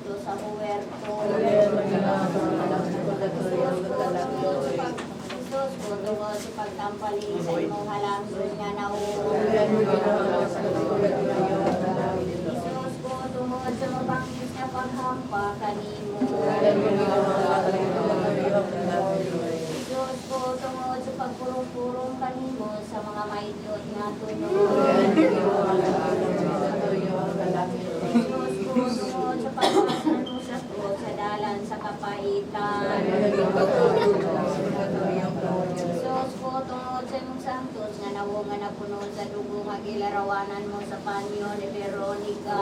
dito sa huwerto. Isus ko tungod sa pagtampali sa imong halangdon nga nauulan. Isus ko tungod sa mabangis nga paghampa kanimo. Isus ko tungod sa pagpurong-purong kanimo sa mga maidlot nga tunod. Isus ko tungod sa pagpasan mo sa krus sa dalan sa kapaitan. Isus ko tungod sa imong santos nga nawo nga napuno sa dugo nga gilarawanan mo sa panyo ni Veronica.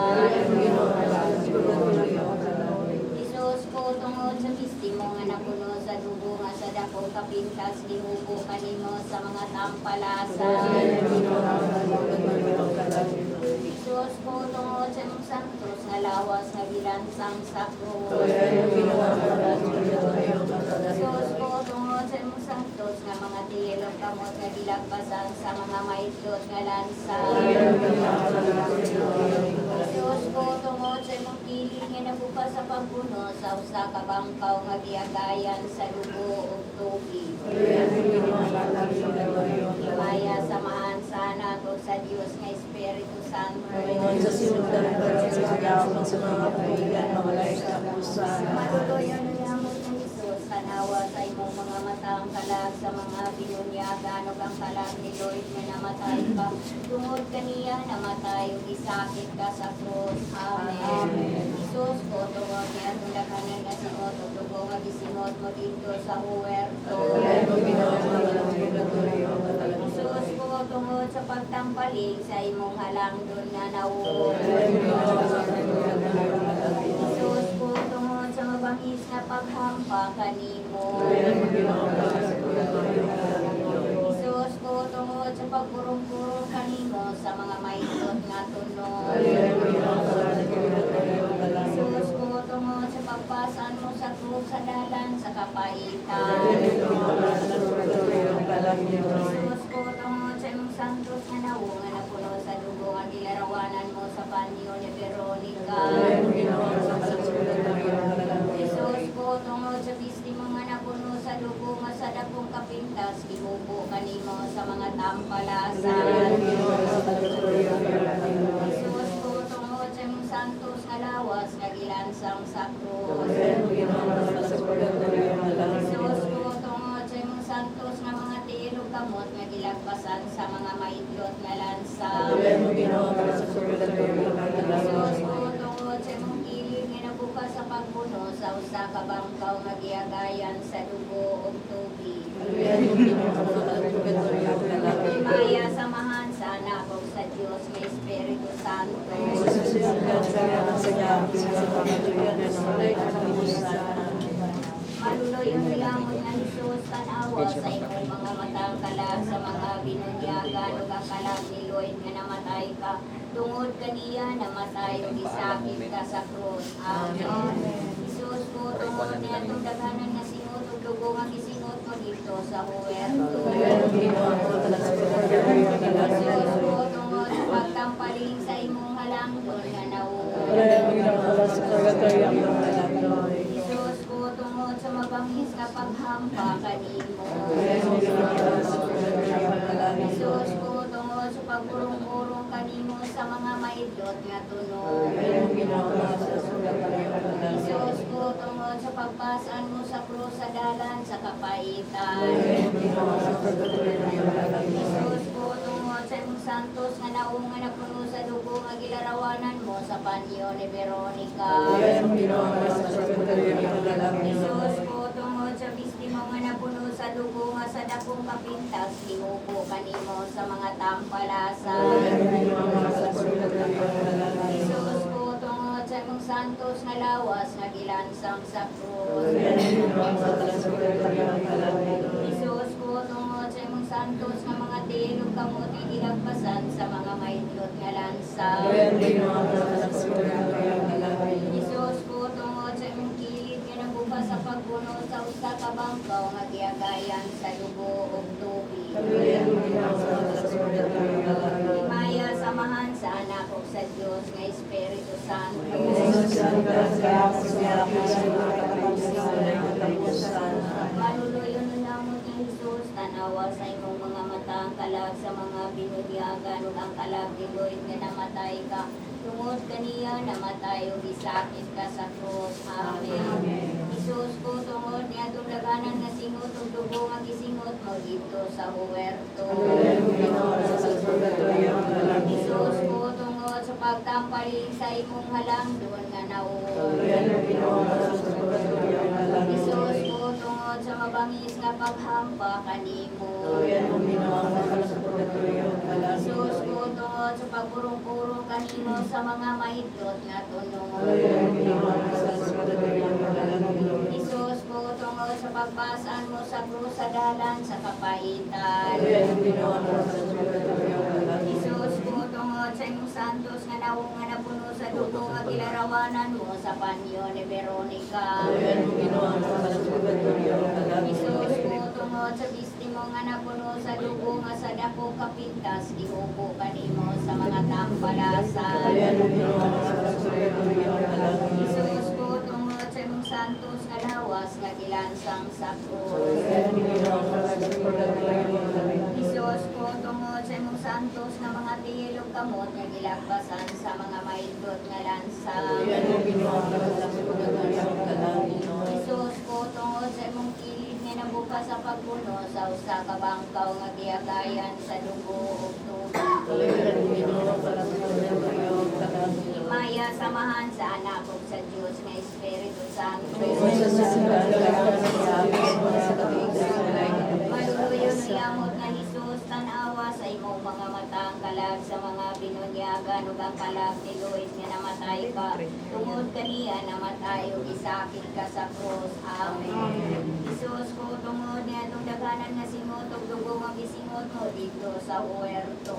Isus ko tungod sa bistimo nga napuno sa dugo nga sa dakong kapintas gihubo kanimo sa mga tampalasan. Isus ko tungod sa imong santos nga lawas nga gilansang sa krus. Isus ko tungod sa imong santos nga mga tiyelong kamot nga gilagpasan sa mga maidlot nga lansa. Isus ko tungod sa imong kiling nga nabukas sa pagbuno sa usa ka bangkaw nga giagayan sa dugo ug tubig. Himaya samahan sana ko sa Dios nga Espiritu Santo. Maluloyan nilamot ng Isus, tanawa sa imong mga matang kalag sa mga binunyagan o ang kalag ni Lord na namatay ka. Tungod kaniya namatay o isakit ka sa krus. Amen. Isus ko, tungod niya tulakanan nga singot o dugo nga gisingot mo dito sa huwerto. Isus ko, tungod sa pagtampaling sa imong halangdon na nauulan. Isus ko, tungod sa mabangis na paghampa kanimo. Isus ko, tungod sa pagpurong-purong kanimo sa mga maidlot nga tunod. Isus ko, tungod sa pagpasan mo sa krus sa dalan sa kapaitan. Isus ko, tungod sa imong santos nga nawo nga napuno sa dugo nga gilarawanan mo sa panyo ni Veronica. Isus ko, tungod sa bistimo nga napuno sa dugo nga sa dakong kapintas gihubo kanimo sa mga tampalasan. Isus ko, tungod sa imong santos nga lawas nga gilansang sa krus. Isus ko, tungod sa imong santos nga mga tiilog kamot nga gilagpasan sa mga maidlot nga lansa. Isus ko, tungod sa imong kiling nga nabukas sa pagpuno sa usa ka bangkaw nga giagayan sa dugo ug tubig. Himaya samahan sana ko sa Dios nga Espiritu Santo. Maluloy ang nilamot ng Isus, tanawa sa imong mga matang kalag sa mga binunyagan o kalag ni Lloyd nga namatay ka. Tungod kaniya namatay o gisakit ka sa krus. Amen. Isus ko, tungod niya itong daghanan nga singot o dugo nga gisingot mo dito sa huwerto. Isus ko, tungod sa pagtampaling sa imong halangdon nga nauulan. Isus ko, tungod sa mabangis na paghampa kanimo. Isus ko, tungod sa pagpurong-purong kanimo sa mga maidlot nga tunod. Isus ko, tungod sa pagpasan mo sa krus sa dalan sa kapaitan. Isus ko, tungod sa imong santos nga nawo nga napuno sa dugo nga gilarawanan mo sa panyo ni Veronica. Isus ko, tungod sa bistimo nga napuno sa dugo nga sa dakong kapintas gihubo kanimo sa mga tampalasan. Isus ko, tungod sa imong santos nga lawas nga gilansang sa krus. Isus ko, tungod sa imong santos nga mga tilog kamot gilagpasan sa mga maidlot nga lansa. Isus ko, tungod sa imong kilid nga nabukas sa pagpuno sa usa ka bangkaw nga giagayan sa dugo ug tubig. Himaya samahan sa anak ko sa Dios nga Espiritu Santo. Maluluyon na namot ng Jesus, tanawa sa imong mga mata ang kalag sa mga binunyagan ug ang kalag ni Lloyd nga namatay ka. Tungod kaniya namatay ug gisakit ka sa krus. Amen. Jesus ko tungod niya daganan nga singot ug dugo nga gisingot mo dito sa huwerto. Jesus ko tungod sa pagtampali sa imong halangdon nga nauo. Jesus ko tungod sa mabangis nga paghampa kanimo. Jesus ko tungod sa pagpurong-purong kanimo sa mga mahidlot nga tunod. Jesus ko tungod sa pagpasaan mo sa krus sa dalan sa kapaitan. Jesus ko tungod sa imong santos nga nawong nga napuno sa dugo nga kilarawanan mo sa panyo ni Veronica. Jesus ko tungod sa bistimo nga napuno sa dugo nga sa dako kapintas gihubo kanimo sa mga tampalasan. Jesus ko tungod sa imong santos nga lawas nga gilansang sa krus. Jesus ko tungod sa imong santos nga mga tiyelog kamot nga gilagpasan sa mga maidot nga lansa. Jesus ko tungod sa imong kilid nga nabuka sa pagpuno sa usa ka bangkaw nga giagayan sa dugo ug tubig. Himaya samahan sa anak ug sa Dios nga Espiritu Santo. Maluluyon niyamot nga Jesus, tanawa sa imong mga mata ang kalag sa mga binunyagan ug ang kalag ni Lloyd nga namatay ka. Tungod kaniya namatay ug gisakit ka sa krus. Amen. Jesus ko tungod niya daganan nga singot ug dugo nga gisingot mo dito sa huwerto.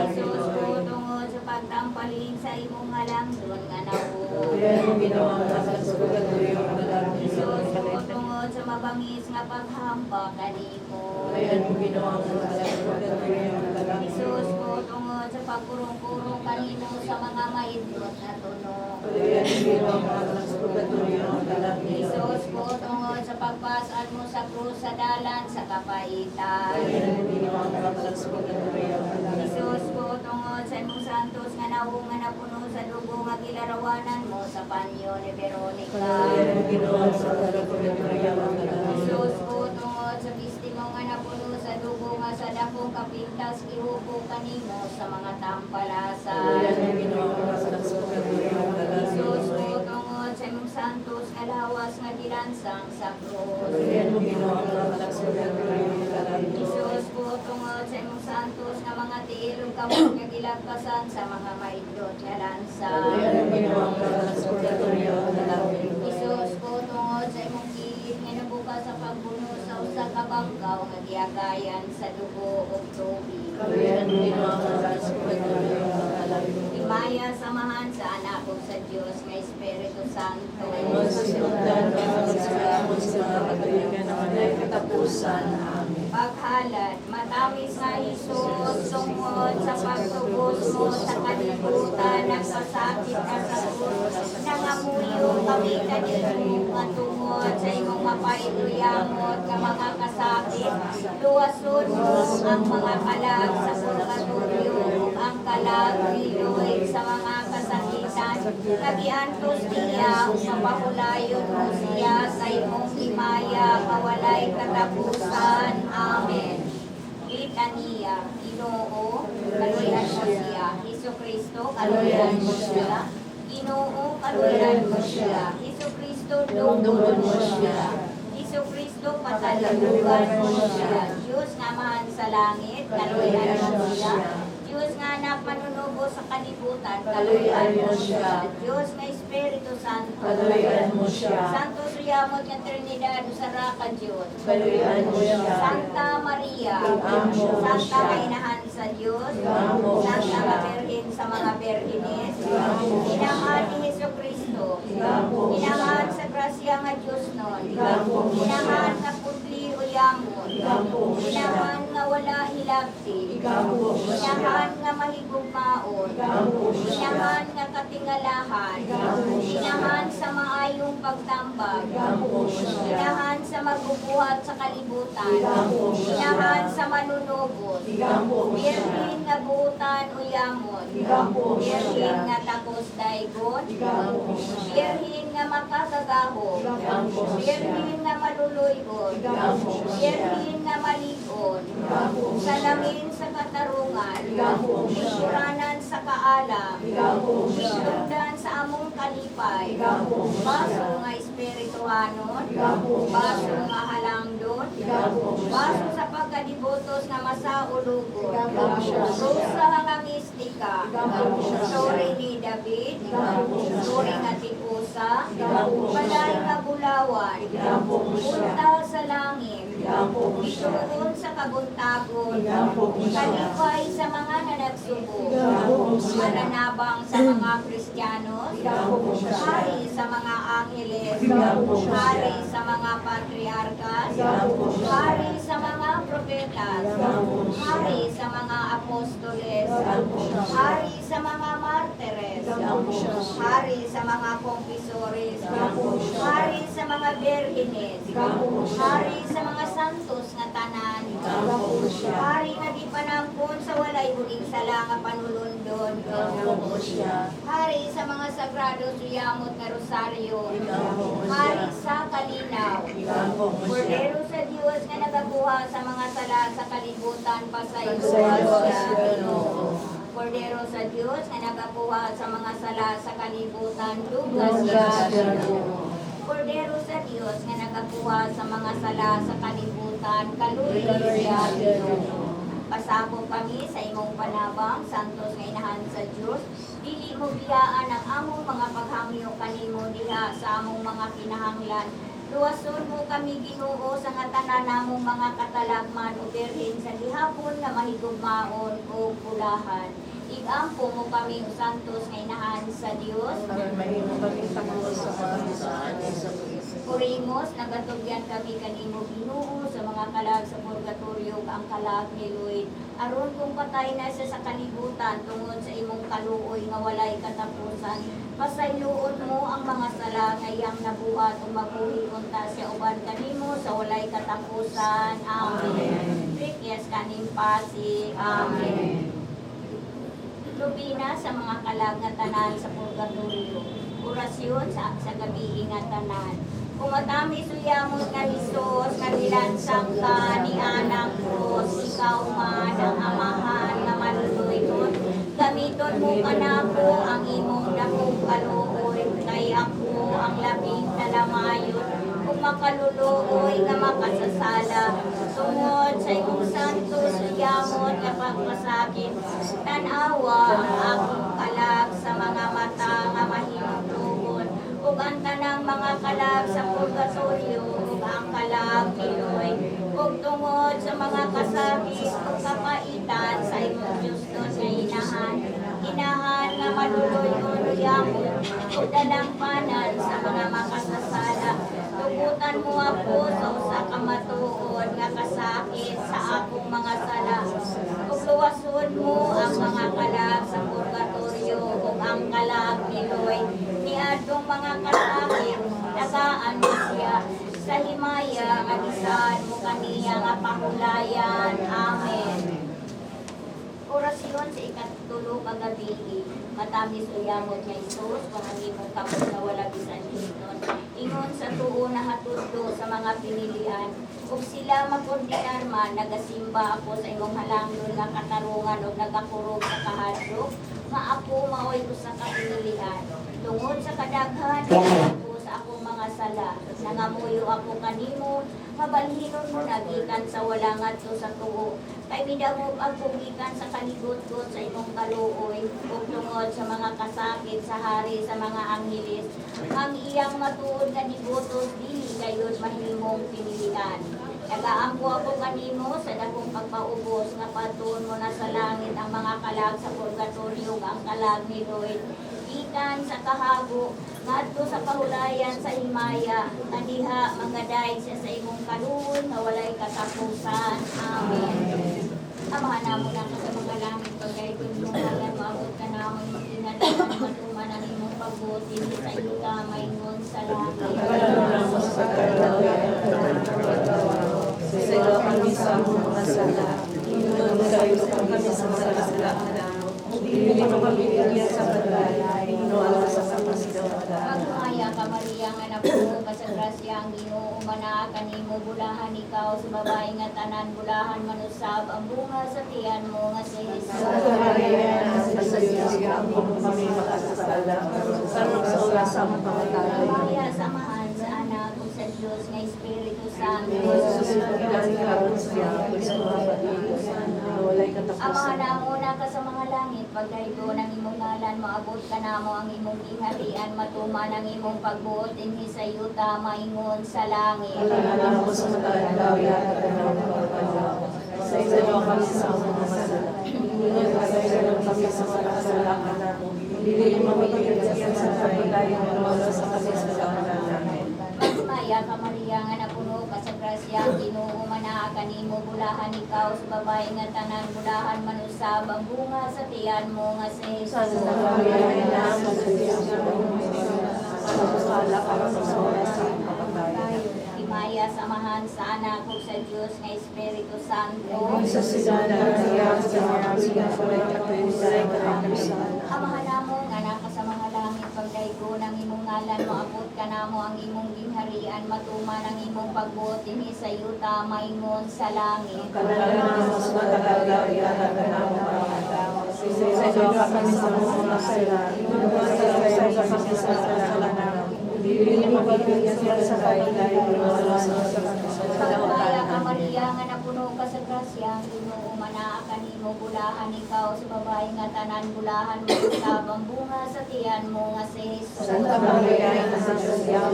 Jesus ko tungod sa pagtampaling sa imong halangdon nga nauo. Jesus ko tungod sa mabangis nga paghampa kanimo. Jesus ko tungod sa pagpurong-purong kanimo sa mga mahidlot na tunog. Jesus ko tungod sa pagpasaan mo sa krus sa dalan sa kapaitan. Jesus ko tungod sa imong santos nga nawong nga napuno sa dugo nga gilarawanan mo sa panyo ni Veronica. Jesus ko tungod sa bistimo nga napuno sa dugo nga sa dakong kapintas gihubo kanimo sa mga tampalasan. Jesus ko tungod sa imong santos nga lawas nga gilansang sa krus. Jesus ko tungod sa imong santos nga mga tiilog kamot nga gilagpasan sa mga maidlot nga lansa. Jesus ko tungod sa imong kilid nga nabuka sa pagbuno sa usa ka bangkaw nga giagayan sa dugo ug tubig. Himaya samahan sa anak ug sa Dios nga Espiritu Santo. Paghalad, matawis nga Jesus, tungod sa pagtubos mo sa kalibutan, nagsasakit ka sa krus, nangamuyo kami kanino nga tungod sa imong mapailuyamot nga mga kasakit, luwason mo ang mga kalag sa purgatorio ug ang kalag ni Lloyd sa mga kasakitan, nagiantos niya ug mapahulayon mo siya sa imong himaya, kawalay katapusan. Amen. Litania, Ginoo, kaluyan mo siya. Jesucristo, kaluyan mo siya. Ginoo, kaluyan mo siya. Jesucristo, dungdungon mo siya. Jesucristo, patalugan mo siya. Diyos nga man sa langit, kaluyan mo siya. Diyos nga na panunubo sa kalibutan, kaluyan mo siya. Diyos nga Espiritu Santo, Kaluyan mo siya. Santo Suyamot nga Trinidad, usara ka Diyos. Kaluyan mo siya. Santa Maria, Amo. Santa Kainahan sa Diyos, Amo. Santa Kabirhin sa mga Berhines, Amo. Inahan ni Jesucristo, Amo. Inahan sa grasya nga Diyos nun, Amo. Inahan sa putli o yamon, Amo. Inahan nga wala hilabti. Ikaw po siya. Inahan nga mahigugmaon. Ikaw po siya. Inahan nga katingalahan. Ikaw po siya. Inahan sa maayong pagtambag. Ikaw po siya. Inahan sa magbubuhat sa kalibutan. Ikaw po siya. Inahan sa manunubos. Ikaw po siya. Birhin nga buutan uyamon. Ikaw po siya. Birhin nga takos daygon. Ikaw po siya. Birhin nga makakagahom. Ikaw po siya. Birhin nga maluluyon. Ikaw po siya. Birhin nga maligon. Ikaw po siya. Salamin sa katarungan. Ikaw po siya. Isuranan sa kaalam. Ikaw po siya. Isundan sa among kalipay. Ikaw po siya. Baso nga espirituhanon. Ikaw po siya. Baso nga halangdon. Ikaw po siya. Baso sa pagkadibotos nga masaulugon. Ikaw po siya. Rosa nga mistika. Ikaw po siya. Story ni David. Ikaw po siya. Story nga tipusa. Ikaw po siya. Balay nga bulawan. Ikaw po siya. Punta sa langit. Ikaw po siya. Ituon sa kabuntagon. Ikaw po siya. Kalipay sa mga nanagsubo. Ikaw po siya. Mananabang sa mga Kristiyanos. Ikaw po siya. Hari sa mga angeles. Ikaw po siya. Hari sa mga patriarkas. Ikaw po siya. Hari sa mga propetas. Ikaw po siya. Hari sa mga apostoles. Ikaw po siya. Hari sa mga martires. Ikaw po siya. Hari sa mga confessores. Ikaw po siya. Hari sa mga berhines. Ikaw po siya. Hari sa mga santos nga tanan. Ikaw po siya. Hari nga di panampon sa walay huling sala nga panulundon. Ikaw po siya. Hari sa mga sagrado suyamot nga rosaryo. Ikaw po siya. Hari sa kalinaw. Ikaw po siya. Cordero sa Diyos nga nagabuha sa mga sala sa kalibutan pasaylo Pasaylo siya. siya, Ginoo. Cordero sa Diyos nga nagabuha sa mga sala sa kalibutan lugas Lugas siya. siya, Ginoo. Cordero sa Diyos nga nagabuha sa mga sala sa kalibutan kaluoy Kaluoy siya. siya, Ginoo. Pasako kami sa imong panabang, santos nga inahan sa Diyos. Dili mo biyaan ang among mga paghangyo kanimo diha sa among mga kinahanglan. Luwason mo kami Ginoo sa nga tanan namong mga katalagman o berhin sa gihapon nga mahigugmaon o pulahan. Igampo mo kami o santos nga inahan sa Dios. Mahimo kami sa mga sa kapangisaan sa Kristo. Purimos, nagatugyan kami kanimo Ginoo sa mga kalag sa purgatorio ang kalag ni Lloyd. Aron kung patay na siya sa kalibutan tungod sa imong kaluoy nga walay katapusan. Pasayloon mo ang mga sala nga iyang nabuhat o mabuhi unta siya uban kanimo sa walay katapusan. Amen. Rikyas kaning pasig. Amen. Lubina sa mga kalag nga tanan sa purgatorio. Orasyon sa gabi nga tanan. Kumatami suyamon nga Hesus, nga nilansang ka ni Anang Cruz, ikaw man ang amahan nga maluluyon. Gamiton mo kanako ang imong dakong kaluoy, kay ako ang labing nalamayon. Kung makaluluoy nga makasasala, tungod sa imong santo suyamon nga pagmasakit, tanawa ang akong kalag sa mga mata nga mahinutugon. Ug ang tanang mga kalag sa purgatorio, ug ang kalag niloy, ug tungod sa mga kasakit ug kapaitan sa imong Diyos doon nga inahan nga maluluy-uluyamon, ug dalampanan sa mga makasasala. Tugutan mo ako sa usa ka matuod nga kasakit sa akong mga sala. Ug luwason mo ang mga kalag sa purgatorio, ug ang kalag niloy, niadtong mga kasakit, tagaan mo siya sa himaya nga bisan mo kaniya nga pangulayan. Amen. Orasyon sa ikatulo kagabi, matamis uyamot nga Isus, pangangimong kapos na wala bisan hinon. Ingon sa tuo na hatudlo sa mga pinilian, ug sila makordinar man, nagasimba ako sa imong halangdon nga katarungan ug nagakurog sa kahadlok, nga ako maoy usa ka pinilian. Tungod sa kadaghan ako sa akong mga sala, nangamuyo ako kanimo, mabalhinon mo nagikan sa wala ngadto sa tuo. Kay midagog ako gikan sa kaligot-got sa imong kaluoy, ug tungod sa mga kasakit sa hari sa mga angheles, ang iyang matuod nga dibotos dili gayud mahimong pinilian. Nagaampo ako kanimo sa dakong pagpaubos nga patuon mo na sa langit ang mga kalag sa purgatorio ang kalag ni Lloyd. Gikan sa kahago ngadto sa kahulayan sa himaya, kaniha mangaday siya sa imong kaluoy nga walay katapusan. Amen. Amahan na mo lang sa mga langit, pagkay kung mo ngalan, maabot ka na amoy magdinalaman, matuman ang imong pagbuti, sa iyo ka maingon sa langit. Sigaw kami sa mga sala. Inunog sa iyo kami sa mga sala. Hindi mo kami bigyan sa bagay. Inunog sa mga sala. Pagmaya ka Maria nga napuno ka sa grasya ang Ginoo mana kanimo bulahan ikaw sa babae nga tanan bulahan manusab ang bunga sa tiyan mo nga si Jesus. Santa Maria, nasa sa Diyos ka ang kami makasasala. Sarap sa oras sa mga pangatagal. Pagmaya samahan sa anak ug sa Dios nga Espiritu Santo. Amahan na muna ka sa mga langit, pagdaygo ng imong ngalan, maabot ka namo ang imong giharian, matuman ang imong pagbuot, dinhi sa yuta, maingon sa langit. Sa iyo kami sa mga sala. Inunog kami sa mga sala. Hindi mo mabigyan sa bagay. Inunog sa kami sa namin. Magmaya ka Maria nga napuno ka sa grasya, ang Ginoo mana kanimo bulahan ikaw sa babae nga tanan bulahan manusab ang bunga sa tiyan mo nga si Jesus. Santa Maria, nasa sa Diyos ka ang sala para sa oras sa pagkain. Himaya samahan sa anak ug sa Dios nga Espiritu Santo. Sa sigana, sa mga sigana, Amahan namo nga naka sa mga langit, pagdaygo ng imong ngalan, maabot ka namo ang imong gingharian, matuman ang imong pagbuot, dinhi sa yuta, maingon sa langit. Sa iyo kami sa mga sala. Inunog sa iyo kami sa sala. Hindi mo mabigyan sa bagay. Pagmaya ka Maria nga napuno ka sa grasya, ang Ginoo mana kanimo bulahan ikaw sa babae nga tanan bulahan manusab ang bunga sa tiyan mo nga si Jesus. Santa Maria, nasa Diyos ka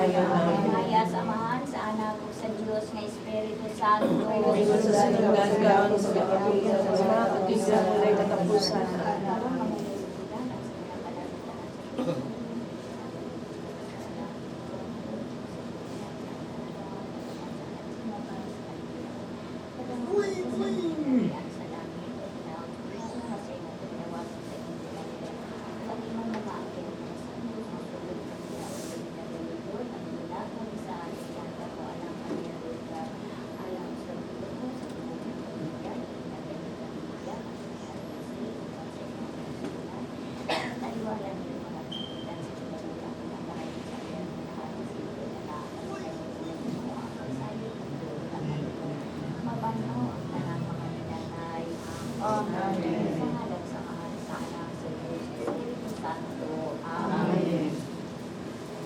Pagmaya samahan sa anak ug sa Dios nga Espiritu Santo. sa sinugan ka sa kapatigan sa mga katigan ulay katapusan.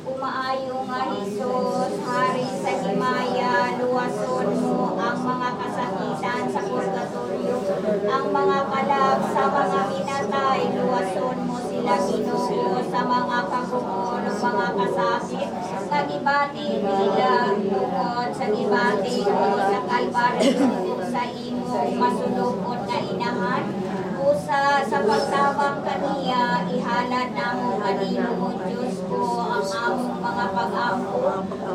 Umaayo nga Jesus, Hari sa Himaya, luwason mo ang mga kasakitan sa purgatorio, ang mga kalag sa mga minatay, luwason mo sila Ginoo sa mga kagumo ng mga kasakit, sa gibati nila tungod sa gibati mo sa Kalbaryo sa imo masulupon nga inahan, usa sa pagtabang kaniya, ihalad namo kanimo Diyos ko ang among mga pag-ampo,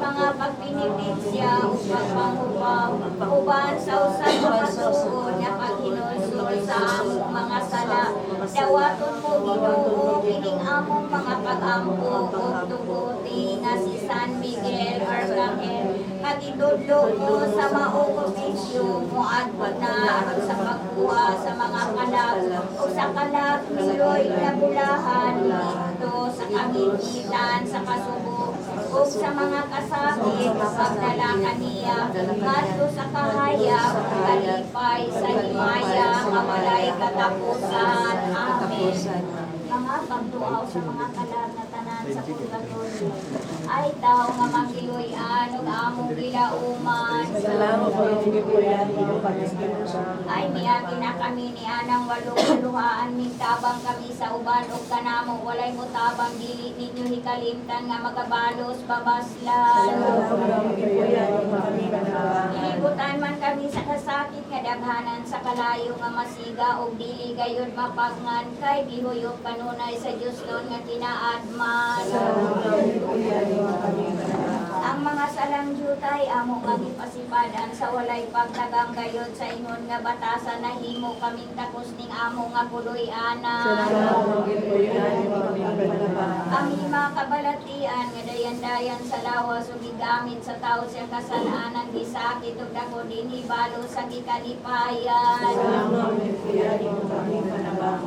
mga pagpinipitsya o pagpangupaw, uban sa usang mga tuon na paghinulsol sa among mga sala. Dawaton mo Ginoo kining among mga pag-ampo o tuguti nga si San Miguel Arcangel, pagidudlo mo sa maong ofisyo mo adto na aron sa pagkuha sa mga kalag o sa kalag niloy na bulahan dito sa kagitan sa kasubo o sa mga kasakit pagdala kaniya ngadto sa kahayag kalipay sa himaya nga walay katapusan. Amen. Mga pagduaw sa mga kalag na tanan sa purgatorio ay tao nga makiluy-an ug among gilauman. Salamat po yung gipuyan mo pagkakita sa Ay miyagi na kami ni anang walong-luhaan tabang kami sa uban ug kanamo walay mo tabang dili ninyo hikalimtan nga magabalos babaslan. salamat po yung gipuyan mo pagkakita. Ilibutan man kami sa kasakit nga daghanan sa kalayo nga masiga ug dili gayud mapagngan kay gihuyop kanunay sa Dios nun nga kinaadman. Ang mga salangyutay amo nga gipasipadan sa walay pagtagang gayod sa ingon nga batasan nahimo kaming takos ning amo nga puloy-ana. Ang lima kabalatian nga dayan-dayan sa lawas ug gigamit sa tawo sa kasalanan gisakit ug dako dinhi balo sa gikalipayan.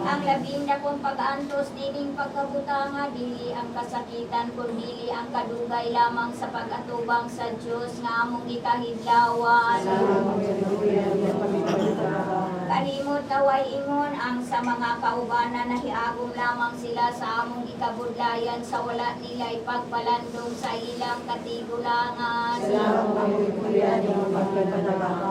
Ang labing dakong pag-antos dining pagkabutanga dili ang kasakitan kundi ang kadugay lamang sa pag-atubang sa Dios nga among gikahidlawan. Kalimot naway ingon ang sa mga kaubanan nahiagom lamang sila sa among gikabudlayan sa wala nila ipagpalandong sa ilang katigulangan.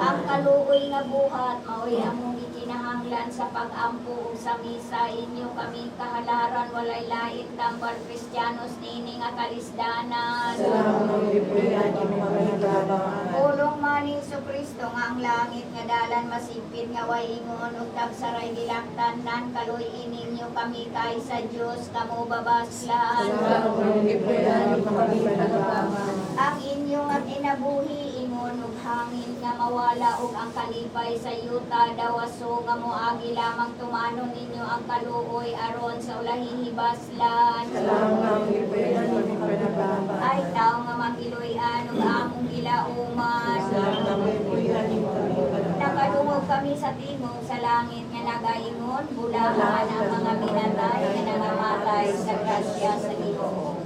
Ang kaluoy nga buhat mao'y among gikinahanglan sa pag-ampo ug sa misa inyo kami kahalaran walay lain tambal Kristiyanos nini nga kalisdanan. Pulong man ni Kristo nga ang langit nga dalan masipit nga way ingon ug tagsaray dilaktan nan kaluy ininyo kami kay sa Dios kamo babaslan. Ang inyo nga kinabuhi ingon ug hangin nga mawala ug ang kalipay sa yuta dawaso nga moagi lamang tumanon ninyo ang kaluoy aron sa ulahihibaslan. Ay tao nga magiloy-an ug among gilauman. Nakadungog kami sa tingog sa langit nga nagaingon bulahan ang mga minatay nga nangamatay sa grasya sa Ginoo.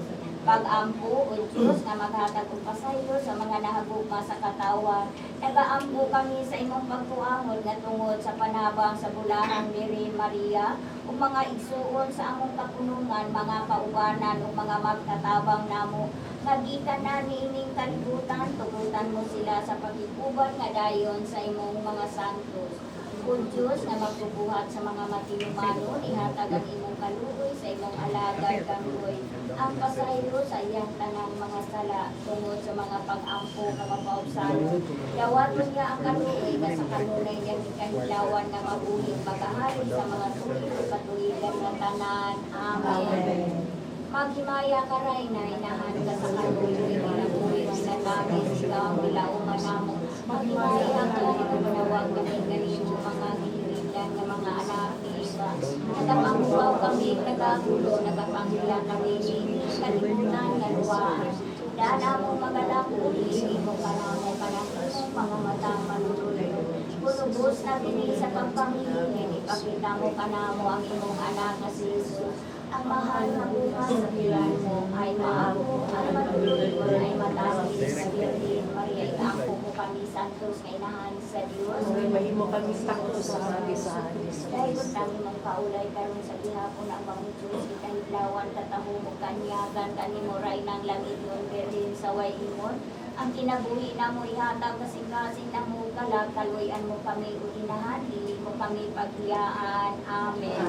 Pag-ampo o Diyos na maghatag og pasaylo sa mga nahagugma sa katawan. Nagaampo kami sa imong pagtuangon nga tungod sa panabang sa bulahan Virgin Maria ug mga igsuon sa among kapunungan, mga kaubanan ug mga magtatabang namo. Magikan na niining kalibutan, tugutan mo sila sa pagikuban nga dayon sa imong mga santos. O Diyos na magbubuhat sa mga matinumanon, ihatag ang imong kaluoy sa imong alagad kanggoy. Ang pasaylo sa iyang tanang mga sala tungod sa mga pag-ampo nga mapaubsano. Dawat mo niya ang kaluoy nga sa kanunay niyang ikahilawan nga mabuhing magahari sa mga tuwid o katuwigan ng tanan. Amen. Maghimaya ka ray na inahan ka sa kaluoy kinabuhi ng natamis ka ang bilauman namo. Maghimaya ka na manawag kami ganito mga hihirilan ng mga anak ni Iba. Nagapanghuwaw kami, nagagulo, nagapanghilan kami ni kalimutan nga luwaan. Daan mo magalak uli, mo ka na mo panahon, mga matang malululo. Pulubos na kini sa pagpangilin, ipakita mo ka na mo ang imong anak na si Jesus. Ang mahal na bukas sa pilan mo ay maago, ang matuloy mo ay matawid sa Virgin Maria. Iangko mo kami santos na inahan sa Diyos. Mahimo kami sakto sa mga gisahan. Dahil kung kami mong kaulay karon sa gihapon ang mga Diyos, ikahidlawan, katahumog, kanyagan, kanimuray ng langit yung Virgin sa way ingon. Ang kinabuhi na mo ihatag kasing-kasing na mo kalagkaluyan mo kami uinahan, dili mo kami paghiyaan. Amen.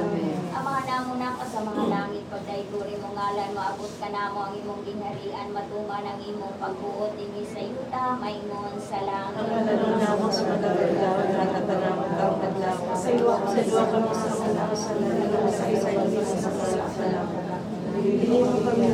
Amahan na mo na ka sa mga langit, pagdaiguri mo ngalan, maabot ka na mo ang imong ginharian, matuman ang imong pagbuot, dinhi sa yuta, maingon sa langit. Ang manaluna mo sa magagalawan, nakatanawang taong naglawa. Sa iwa kami sa salamat sa lalong sa salamat. Hindi mo kami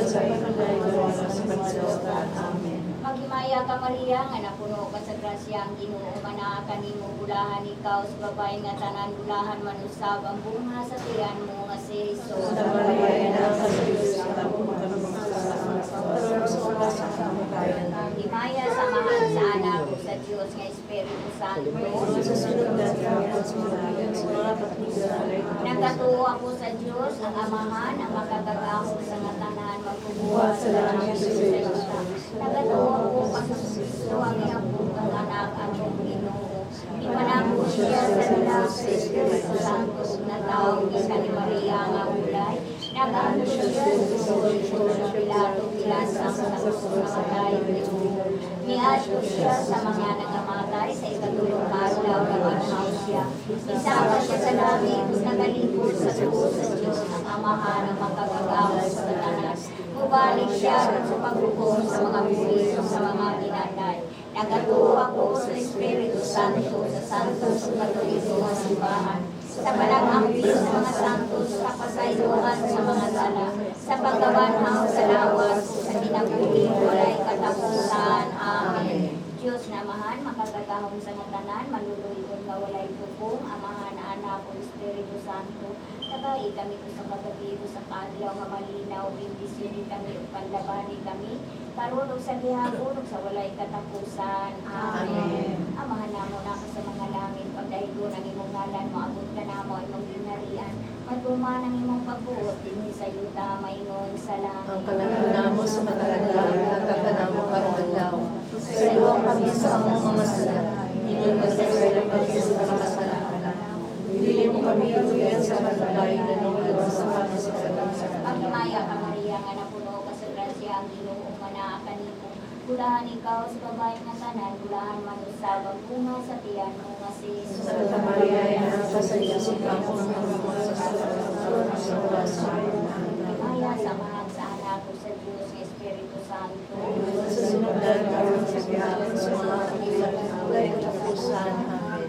sa panagay gawa sa pagsalita. Amen. Maghimaya ka Maria, nga napuno ka sa grasya ang Ginoo, manaka nimo bulahan ikaw sa babae nga tanan bulahan manusab ang bunga sa tiyan mo nga si Jesus. Sa Maria na sa Diyos, kita mo kami mga kasalamat. Pero sa oras sa kamatayan. Himaya sa mahal sa anak ug sa Dios nga Espiritu Santo. Susunod na kami sa mga patnigan. Nagatuo ako sa Dios, ang Amahan, ang makagagamo sa nga tanan, magbubuhat sa langit sa Diyos. Nagatuo ako sa Kristo, ang iyang bukang anak, ang iyong Ginoo. Ipanako siya sa dilag sa Espiritu Santo na taong isa ni Maria nga ulay. Nag-ano siya sa Pilato, pilasang sa namatay ni Ginoo. Miadto siya sa mga nangamatay sa ikatulong adlaw nga banhaw siya. Isama siya sa langit ug nagalingkod sa tuo sa Dios ang Amahan ang makagagamo sa tanan. Mubalik siya sa paghukom sa mga puliso sa mga ginatay. Nagatuo ako sa Espiritu Santo sa santo sa katoliko nga simbahan. Sa sa panag-ambis sa mga santos, kapasayloan sa mga sala, sa paggabanhaw sa lawas, sa tinaguling walay katapusan. Amen. Diyos na amahan, makagagahong sa ngatanan, maluluyon nga walay tupong, amahan, anak, o Espiritu Santo, tagai kami ko sa kagabi ko sa kadlaw nga malinaw, bindisyon kami, o panlabani kami, karon og sa gihapon ug sa walay katapusan. Amen. Amahan namo na ka sa mga langit, pagdaygo ng imong ngalan, maabot ka namo imong ginarian, matuma ng imong pagbuot dinhi sa yuta maingon sa langit. Ang kalangin mo sa matagalaw, nagkakanamo karong adlaw. Sa luwang kami sa among mga sala, ingon ka sa sarili kami sa mga kasalanan. Dili mo kami iluyan sa kalagay na nungod sa kami sa kasalanan. Pagmaya ka Maria nga napuno ka sa grasya ang Ginoo nga naa kanimo. Bulahan ikaw sa babae nga tanan, bulahan man usab ang bunga sa tiyan mo nga si Jesus. Santa Maria, ina ka sa Diyos, ikaw ang mga sa kasalanan sa oras sa Pagmaya sa mahal sa anak ko sa Diyos nga Espiritu Santo. sa sunod karon sa gihapon sa mga kagilan ng ulay katapusan. Amen.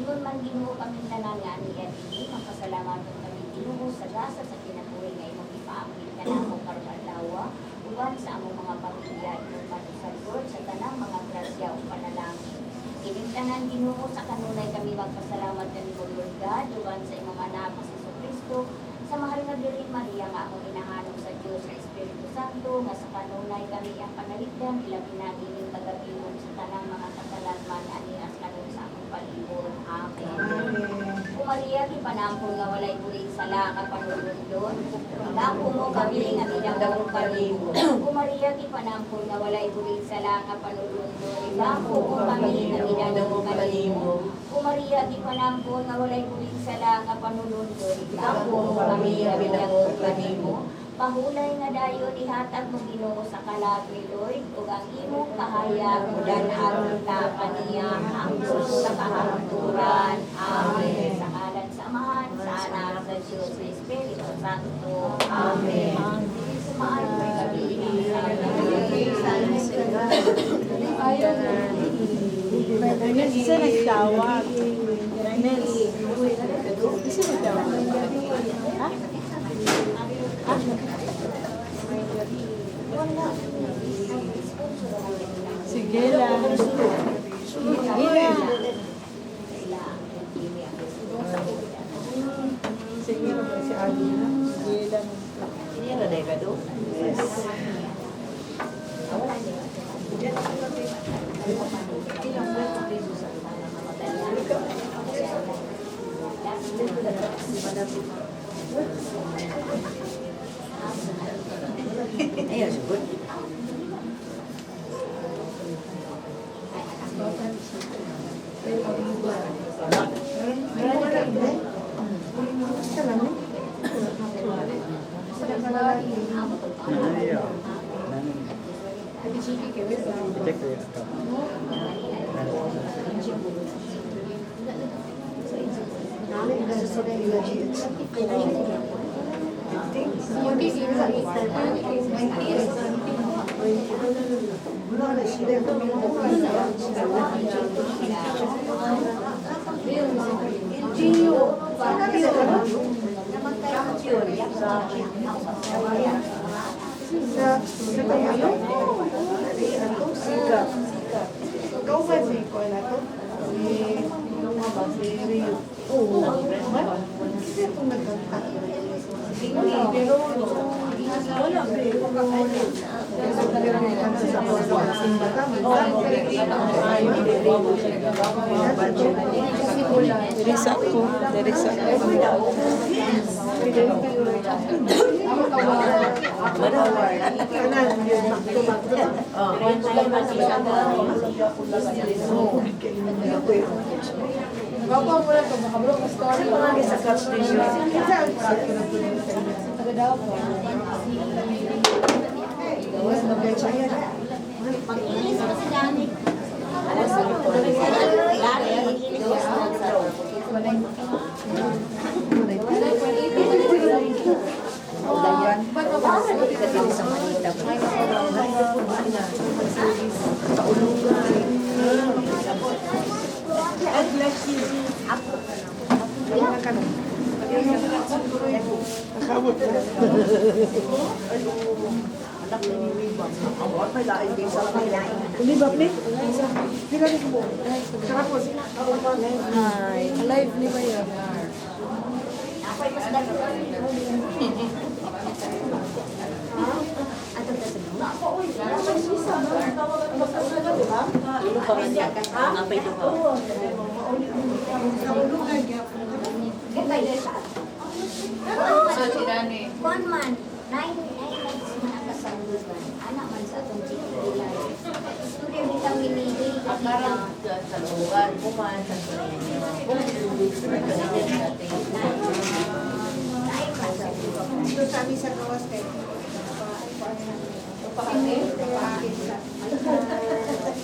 Ingon man Ginoo kami tanan nga niya dinhi magpasalamaton kami Ginoo sa gasa sa kinabuhi nga imong ipaambil kanamo karon adlaw uban sa among mga pamilya ingon man sa Lord sa tanang mga grasya ug panalangin. Ining tanan Ginoo sa kanunay kami magpasalamat kanimo Lord God uban sa imong anak nga si Jesucristo sa mahal nga diri Maria nga among inahanong sa Dios sa Espiritu Santo nga sa kanunay kami ang panalipdan ilabi na ining kagabion sa tanang mga kasalanman ani as kanon sa among palibot. Amen. O Maria, ipanampol nga walay bulig sala ka panulundon. Dako mo kami nga tinagdang palibot. O Maria, ipanampol nga walay bulig sala ka panulundon. Dako mo kami nga tinagdang palibot. O Maria, ipanampol nga walay bulig sala ka panulundon. Dako mo kami nga tinagdang palibot. Pahulay nga dayon ihatag mo Ginoo sa kalag ni Lord ug ang imong kahayag mudan-an kita kaniya hangtod sa kahangturan. Amen. Sa ngalan sa Amahan, sa Anak, sa Diyos, sa Espiritu Santo. Amen. Sumaan mo kami Isa nagtawag. Nels. Isa nagtawag. Ha? Sige lang. Sige lang. Sige lang si Adi. Sige lang. Ini yang ada kado? Yes. Ayo sebut. Derisa ko. Derisa ko. Bago mo lang ito, makabulok na story. Sa mga sa Cup Station. Taga daw po. Gawas na becha yan. Sa Manila. God bless you. Hindi ba, please? Hindi ka rin po. Sarapos. Ay, alive ni Mayor. Ilo pa man yan. Ngapay ito ka. Kuan man, nine months man ang kasalugan. Anak man sa atong chikilan. Student bitaw minili Akarang sa lugar, kuman sa Surinyo. Dito sa amin sa gawas kayo.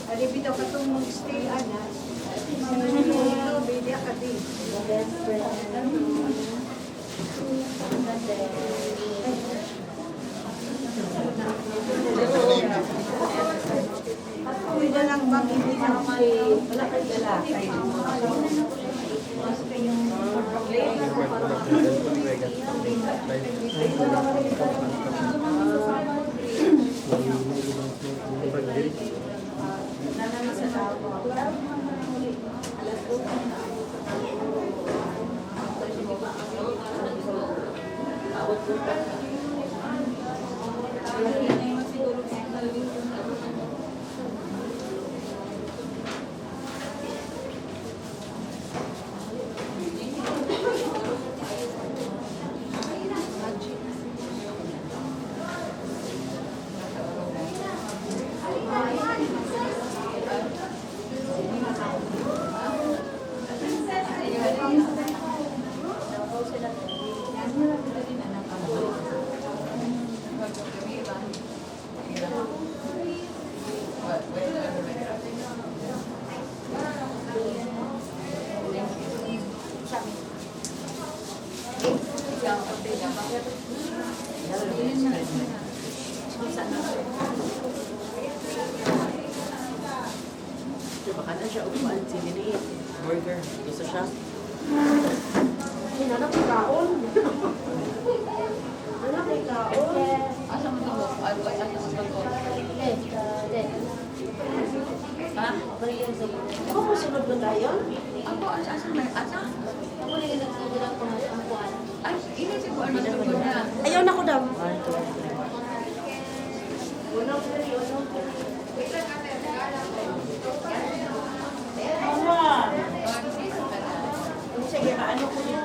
Alibitaw ka itong mag-stay, anak. Ito, bili ka din. Uy na lang bang hindi na wala kayo dala. Baka na siya upuan. Sige na yun. Burger. Gusto siya. Anak may kaon. Anak may kaon. Asa mo ito? Ano ay asa mo ito? Ha? Ako masunod na tayo? Ako, asa may asa? Ay, inisip ko ano ito niya. Ayaw na ko daw. Mama! Sige, paano ko dito?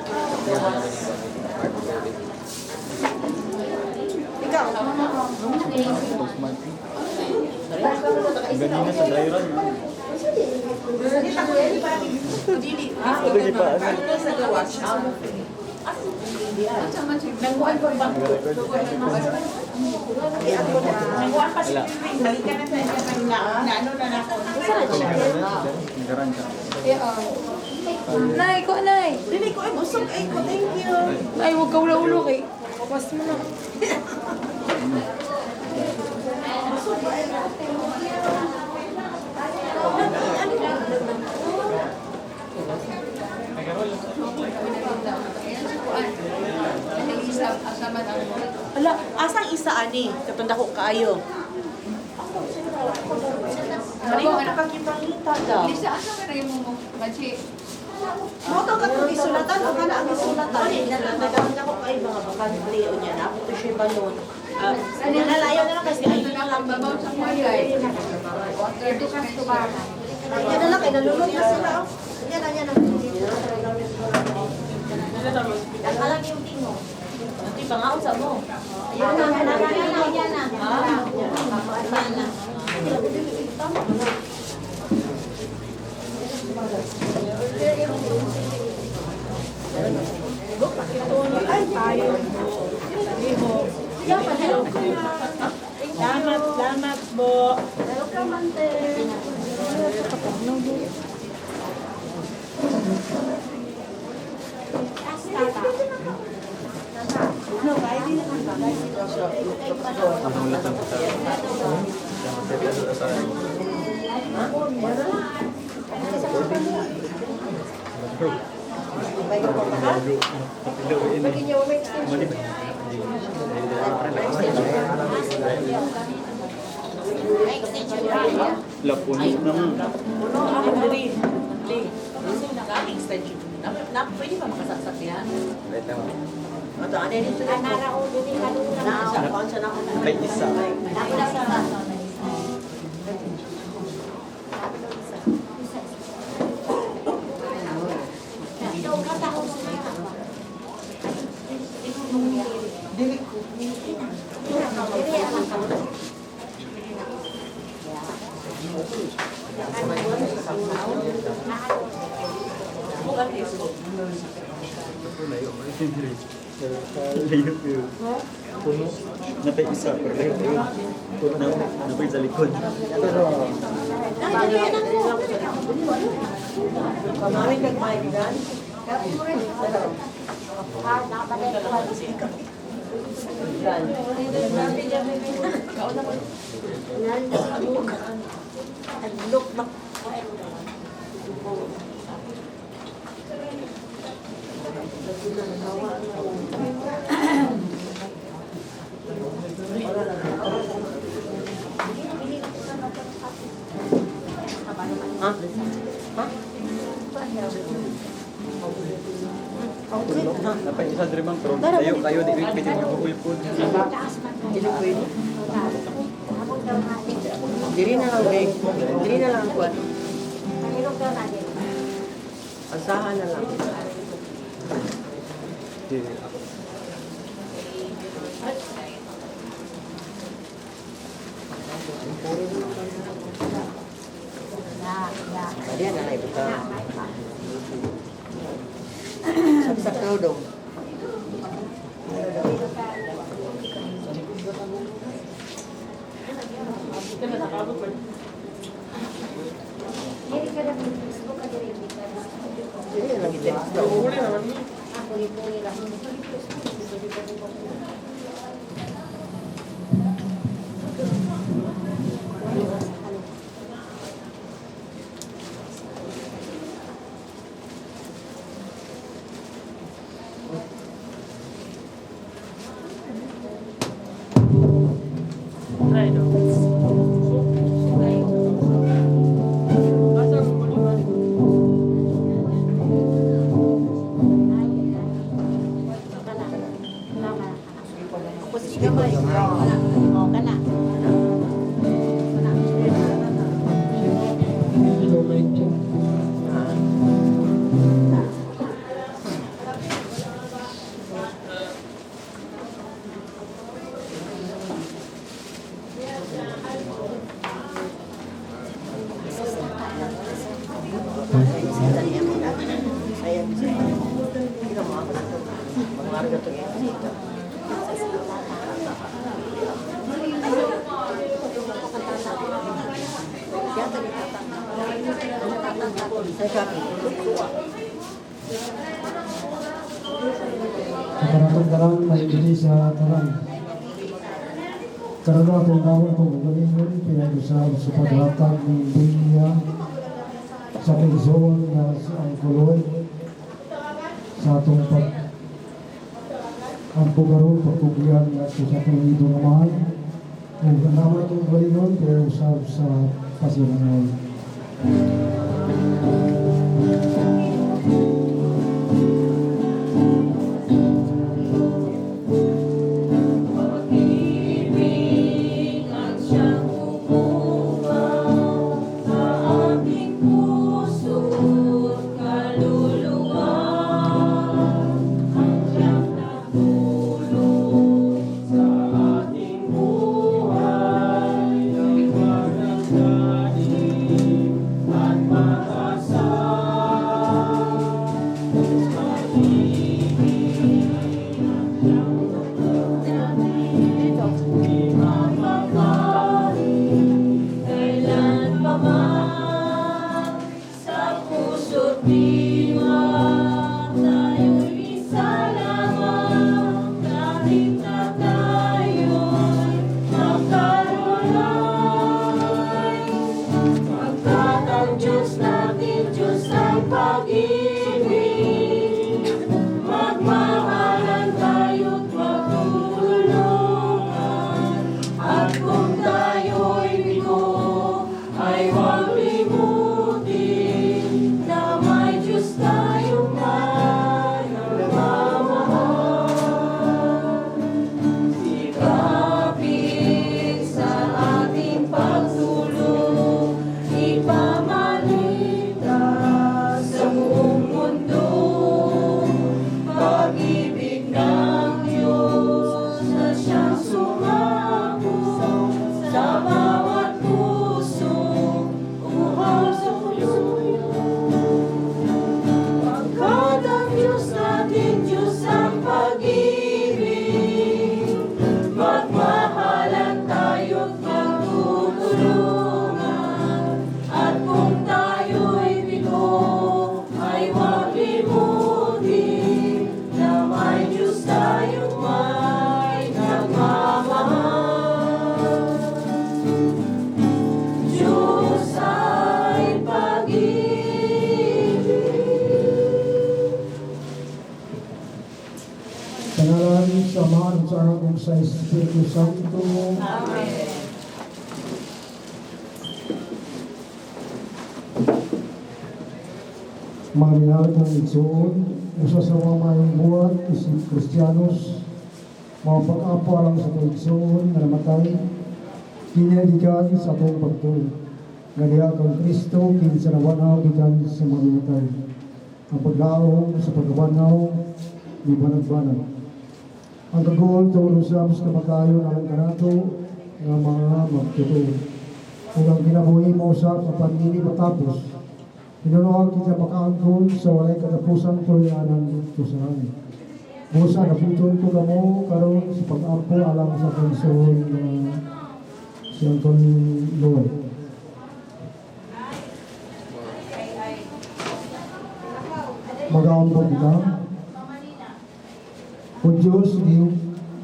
Ikaw. Ganina sa dryran. Sa gawas. Asa man siya? Nangguan pa ba? Nangguan pa si Wala. Piring. Balikan na tayo na ano na ako. Garan ka. Nay, ko nay. Dili ko ay busog ay ko. Thank you. Ay, huwag ka ulo kay. Kapas mo na. Asa man ang Ala, asang isa ani? Katunda ko kaayo. Kani ko nakakipangita daw. Lisa, asa ka na yung mo? Machi. Mo to ka itong isulatan o ka na ang isulatan? Nagawin ako kay mga bakante o niya na. Ako to siya balon. Nalayo na lang kasi ay Ito na lang babaw sa kulay. Water dispenser. Yan na lang, kay nalulog na sila. Oh. Yan na, yan na. Nakalang yung tingo. Ito pangaon sa mo. Yan na, yan na, yan na, yan na. Yan na. tayo. Liho. Salamat po. Ang ulat ng kita. Yang magkakalo sa Lapunin naman. Puno ako diri. Kasi naka-extension. Pwede pa makasaksak yan? Ito, ano yun ito? Nakakuan siya na ako. May isa. Layo yun. Puno. Napay isa. Pero layo yun. Puno na. Napay sa likod. Pamamit nagmaigan. Look, look. Ha? Ha? Napay isa diri bang pero layo di pwede mo ulpon. Diri na lang, Greg. Diri na lang, kuwan. Asahan na lang. Tadi ada naik buka. Saksak dong. Ini lagi tenis dong. Karatong dalang na Indonesia dalang. Karena akong nawa itong galingon, pinag-usap sa paghatag ng India sa Quezon na ang kuloy sa atong ang pugaron, pagkukuyan na sa atong idungaman. Kung nawa itong galingon, pinag-usap sa Pasilangaw. At makasama Ama, sa Anak, ug sa Espiritu Santo. Amen. Mga minahal kong igsoon, usa sa mga mayong buhat, isip Kristiyanos, mga pag-apo alang sa kaigsoon na namatay, kinaligan sa atong pagtuo. Nga diha kang Kristo, kinsa nawanaw gikan sa mga namatay. Ang paglaong sa pagkabanaw, di banag-banag. Ang kagol, tawag sa mas kamatayon alang kanato, nga mga magtutuo. Kung ang kinabuhi mo sa kapandili matapos, pinunuhan kita makaangkon sa walay katapusan tulyanan dito sa langit. Busa naputol ko kamo karon sa pag-apo alang sa konsoon na siyang Lord. Mag-aambog kita. O Diyos,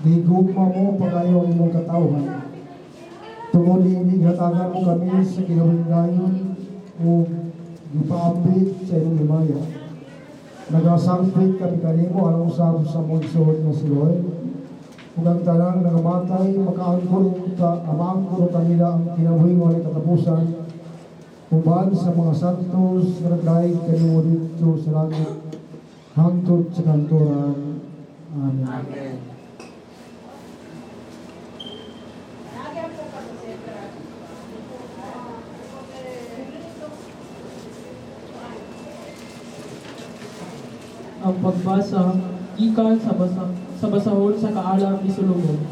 di gugma mo pagayo ang imong katawhan. Tungod ini gatagan mo kami sa kinawindayon o gipaambit sa imong himaya. Nagasangpit kami kanimo alang usab sa munsod nga si Lord. Ug ang tanang nangamatay makaangkon kanila ang kinabuhi nga walay katapusan. Uban sa mga santos nga naglaig kanimo dito sa langit hangtod sa kantoran. Amen. Amen. Ang pagbasa gikan sa basahon sa kaalam ni Solomon.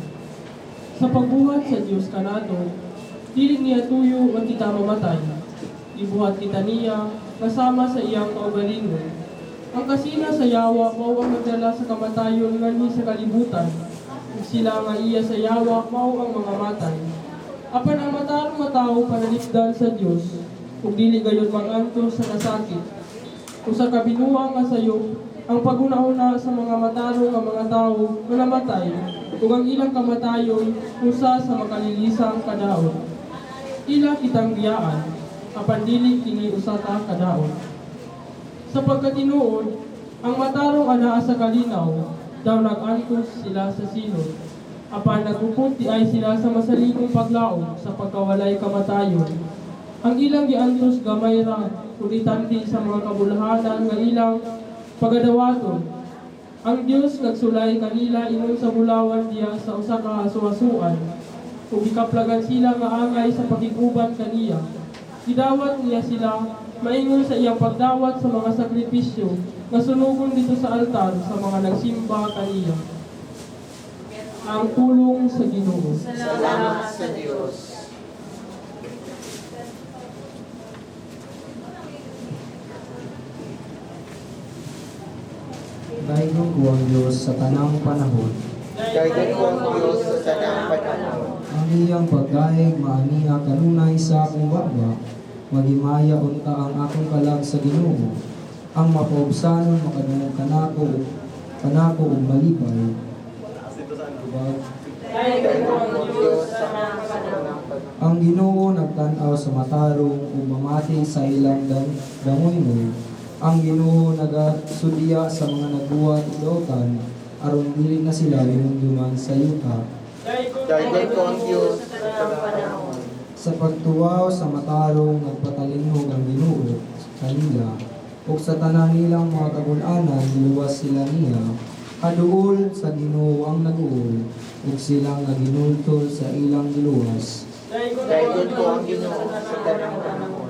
Sa pagbuhat sa Dios kanato, dili niya tuyo nga kita mamatay. Ibuhat kita niya kasama sa iyang kaugalingon. Ang kasina sa yawa mao ang nagdala sa kamatayon nganhi sa kalibutan. Ug sila nga iya sa yawa mao ang mga matay. Apan ang matarong nga tawo panalipdan sa Dios, ug dili gayud manganto sa kasakit. Usa ka binuang nga sayo ang paguna-una sa mga matarong nga mga tawo nga namatay, ug ang ilang kamatayon usa sa makalilisang kadaot. Ila kitang biyaan, apan dili kini usa ta kadaot. Sa pagkatinuod, ang matarong anaa sa kalinaw, daw nag-antos sila sa silot. Apan nagpupunti ay sila sa masaligong paglaom sa pagkawalay kamatayon. Ang ilang giantos gamay ra, kunitandi sa mga kabulahanan nga ilang pagadawaton. Ang Dios nagsulay kanila ingon sa bulawan diya sa usa ka asuasuan. Ug gikaplagan sila nga angay sa pakiguban kaniya. Gidawat niya sila maingon sa iyang pagdawat sa mga sakripisyo nga sunugon dito sa altar sa mga nagsimba kaniya. Ang pulong sa Ginoo. Salamat sa Diyos. Dayon ko ang Diyos sa tanang panahon. Dayon ko ang Diyos sa tanang panahon. Ang iyang pagdaig maaniya kanunay sa akong baba. Magimaya unta ang akong kalag sa Ginoo. Ang mapaubsanon makadungog kanako ug malipay. Dayon ko ang Diyos sa tanang panahon. Ang Ginoo nagtan-aw sa matarong ug mamati sa ilang damoy-moy. Ang Ginoo nagasudya sa mga nagbuhat idotan aron dili na sila hinumduman sa yuta. Dayon ko ang Diyos sa tanang panahon. Sa pagtuwaw sa matarong nagpatalingog ang Ginoo kanila ug sa tanan nilang mga kagul-anan niluwas sila niya. Kaduol sa Ginoo ang nag-uol ug sila nga ginultol sa ilang giluwas. Dayon ko ang Ginoo sa tanang panahon.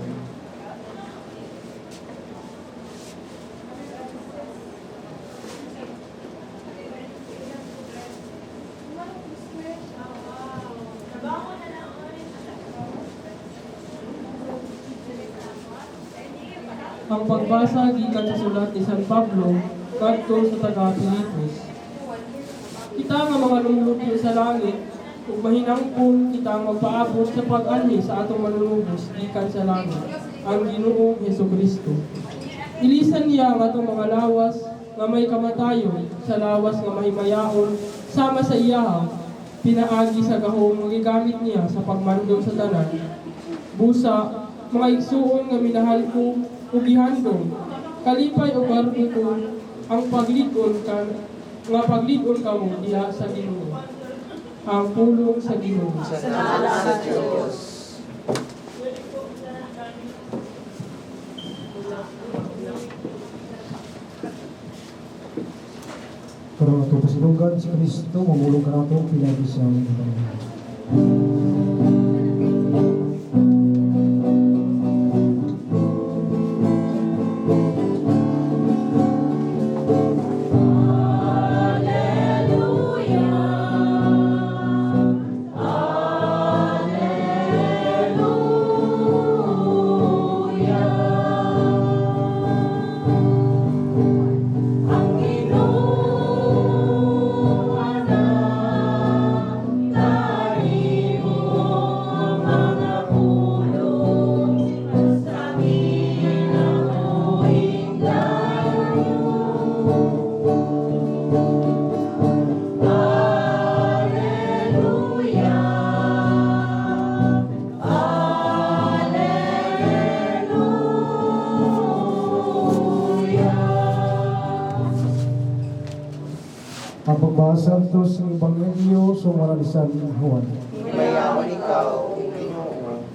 Ang pagbasa gikan sa sulat ni San Pablo kadto sa taga-Filipos. Kita nga mga lumulupyo sa langit, ug mahinangpon kita ang magpaabot sa pag-anhi sa atong manunubos gikan sa langit, ang Ginoong Hesukristo. Ilisan niya ang atong mga lawas nga may kamatayon sa lawas nga mahimayaon sama sa iya, pinaagi sa gahong magigamit niya sa pagmandong sa tanan. Busa, mga igsuon nga minahal ko ug gihandom, kalipay o barbo ko ang paglikon nga pagligol kamo diha sa Ginoo. Ang pulong sa Ginoo. Salamat sa Diyos. Karon ato pasilungan si Kristo mamulong ka nato pinagi sa ang pagbasa to sa Ebanghelyo sumara ni San Juan. Mayaman ikaw, Ginoo.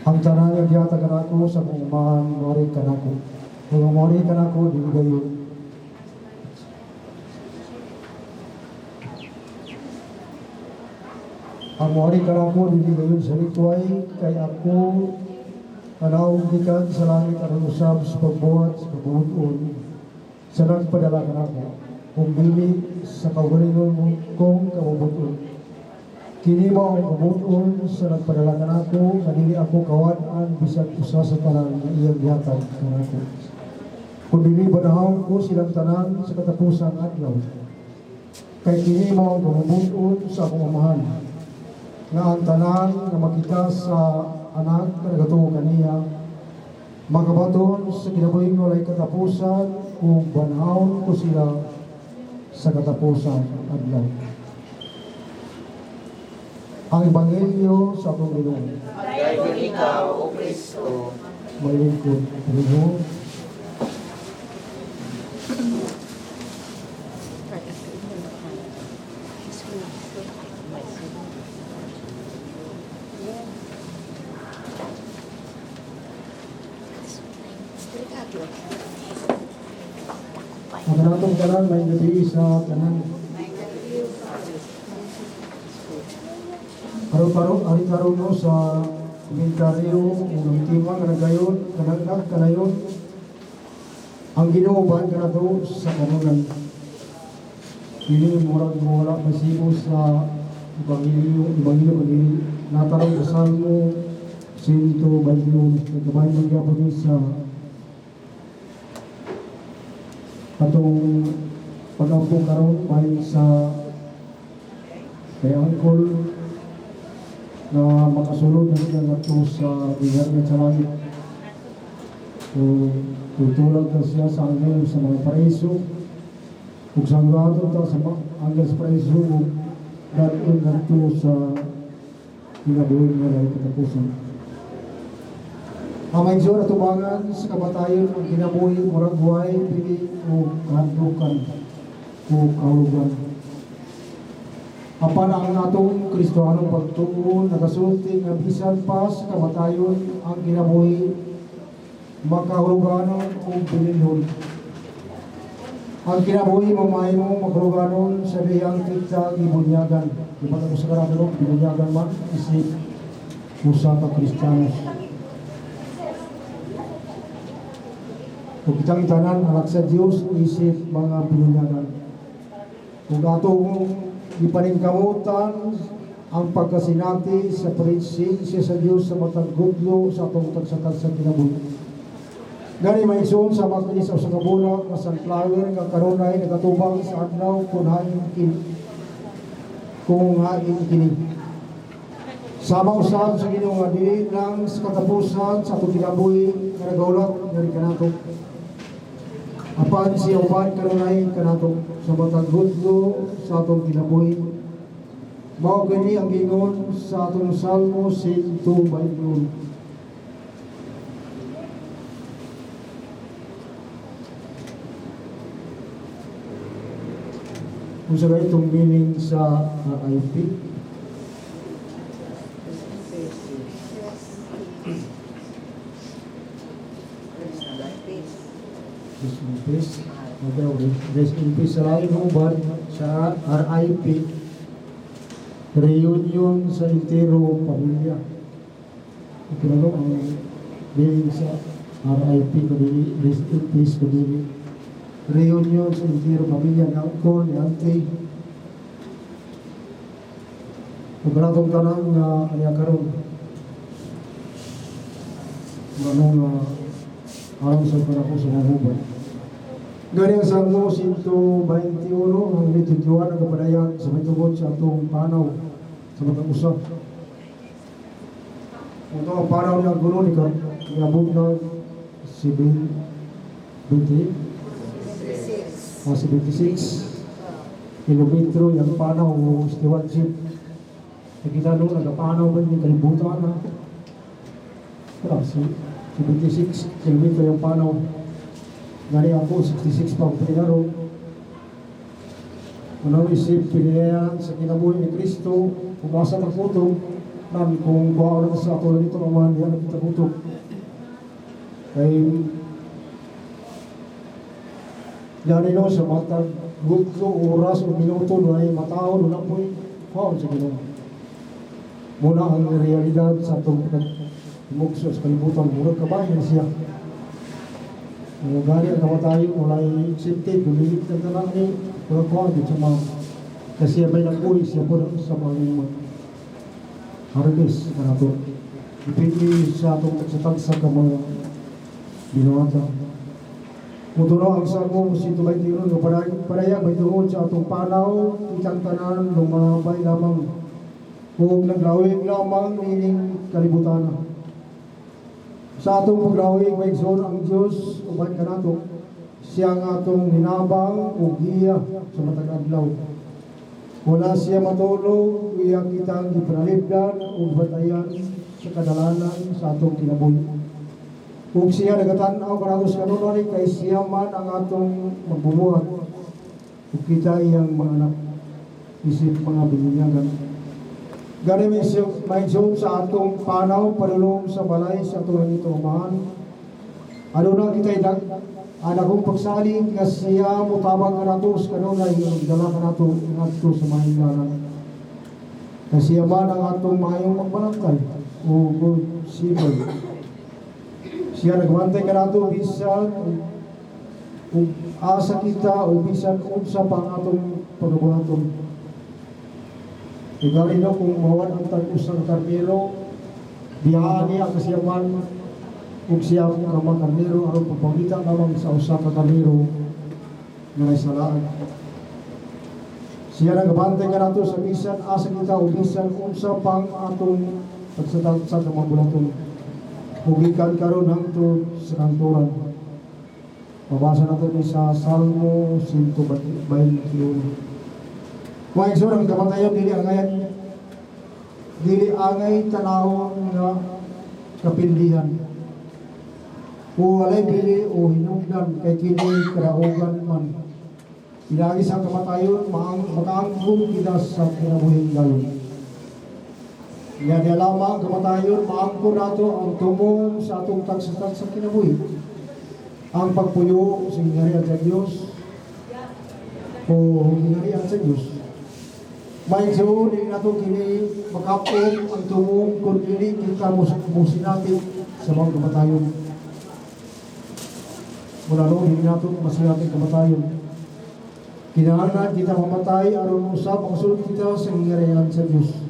Ang tanan nga giyatag kanako sa kong umahan mori kanako. Kung mori kanako dili gayon. Ang mori kanako dili gayon sa litway kay ako kanawag gikan sa langit aron usab sa pagbuhat sa kabuton. Sa nagpadala kanako kung dili sa kaugalingon mo kong kabubuton. Kini mo ang kabuton sa nagpadala kanako nga dili ako kawad-an bisag usa sa tanan nga iyang gihatag kanako. Kung dili banahon ko silang tanan sa katapusang adlaw. Kay kini mo ang kabubuton sa akong amahan nga ang tanan nga makita sa anak nga nagatuo kaniya magabaton sa kinabuhing walay katapusan kung banahon ko sila sa katapusan adlaw. Ang Ebanghelyo sa atong Ginoo. Dayon ikaw, O Kristo. Malingkod Ginoo. Ang natong tanan may gabi sa tanan. Ari-karo no sa komentaryo ng tima nga nagayon, kanagdag kanayon. Ang Ginoo bahan ka na to sa kanunan. Pili murag wala masibo sa Ebanghelyo kanili natarong sa Salmo 121. Nagkabay magyapon sa atong pag-ampo karon bahin sa kay Angkol na makasulod na siya nato sa bihag sa langit. Tutulog na siya sa angel sa mga paraiso. Kung sanggado ta sa angel sa paraiso, daton nato sa kinabuhi nga lahat katapusan. Ang maigsoon na tubangan sa kamatayon ang kinabuhi, murag buhay, pili o kahandlukan o kahulugan. Apan ang atong Kristohanong pagtuon, nagasulti ng bisan pa sa kamatayon ang kinabuhi, makahuluganon o pilinhon. Ang kinabuhi mamay mo makahuluganon sa biyang kita ibunyagan. Di ba ito sa karadalo, ibunyagan man, isip, usa ka Kristiyanos. Kung kitang itanan, anak sa Diyos, isip mga pinunyagan. Kung atong ipaningkamutan ang pagkasinati sa prinsensya sa Diyos sa matang gudlo sa atong tagsakat sa kinabuhi. Gani may isun sa makinis sa kabulak na sunflower nga karunay nagatubang sa adlaw kung hain kini. Sama usab sa Ginoo nga dili lang sa katapusan sa atong kinabuhi nga nagaulat nga kanato. Apan siya uban kanunay kanato sa matang gudlo sa atong kinabuhi. Mao gani ang gingon sa atong Salmo 121. Kung sa itong meaning sa RIP, rest in peace. Rest in peace sa lain ng uban sa RIP. Reunion sa entero pamilya. Ito na ang meaning sa RIP kadili, rest in peace kadili. Reunion sa entero pamilya ng uncle, ni auntie. Pagkaratong tanang aniya karon. Manong alam sa panako sa mga hubad. Gani ang Salmo 121 ang nitituan ang kapadayan sa may tungkol sa atong panaw sa matang usap. Ito ang panaw niya gulo ni Abog na 76 kilometro yung panaw o stewardship. Nakita doon, nagpanaw ba yung kalibutan na? Wala, 76 kilometro yung panaw. Gani ako, 66 pa ang pinaro. Unang isip, pinayayan sa kinabuhi ni Kristo, umasa ng puto, nami kung buhaw na sa ato nito naman, yan ang kita puto. Kaya, gani no, sa matag, gudlo, oras o minuto, doon ay matao, doon po yung buhaw sa ginawa. Muna ang realidad sa atong mugso sa kalibutan, murag kabayan siya. Ang gani ang kamatayo, wala yung safety, bumilit na talang ni murag kuwagin sa mga kasi may nag-uwi siya po sa mga harvest na ito. Ipili sa atong sa tagsag ka mga binuhatan. Muturo ang Salmo 121 ng paraya, may tungod sa atong panaw, itang tanan, lumabay lamang kung naglawig lamang ining kalibutan. Sa atong paglawig, may igsoon ang Diyos, uban ka nato, siya nga atong ninabang o giya sa matag adlaw. Wala siya matulog, iya kitang gipanalipdan o batayan sa kadalanan sa atong kinabuhi. Kung siya nagatanaw karagos kanunan, kay siya man ang atong magbumuhat. Kung kita iyang mga anak, isip mga binunyagan. Gani may zoom sa atong panaw, padulong sa balay sa atong itumahan. Ano na kita'y anakong pagsaling nga siya mutabang ka nato sa kanunay yung dala ka nato nato sa mahinganan. Kasi siya man ang atong mayong magbanangkal o sibol. Siya nagwantay ka nato bisan kung asa kita o bisan unsa pang atong pagbuhaton. Igali na kung mawan ang tagos ng karnero, biyaan niya kasi yaman kung siya naman karnero, ang pagpangita naman sa usa ka karnero na isalaan. Siya nagabantay ka nato sa bisan, asa kita o bisan unsa pang atong pagsatagsa ng mga bulaton. Hugikan karon hangtod sa kanturan. Mabasa natin sa Salmo 121. Kung ay surang kamatayon, dili angay tanawang nga kapindihan. Kung walay dili o hinungdan kay kini karaugan man. Ilagi sa kamatayon, makaangkong kita sa kinabuhing gayon. Nga di lamang kamatayon, maangkong nato ang tumong sa atong tagsasag sa kinabuhi. Ang pagpuyo sa hinarian sa Diyos o hinarian sa Diyos. May so, hindi nato kini makapong ang tumong kung hindi kita musin natin sa mga kamatayon. Mula noon, hindi nato masin natin kamatayon. Kinahanglan kita mamatay, aron usap ang sulod kita sa hingarayan sa Diyos.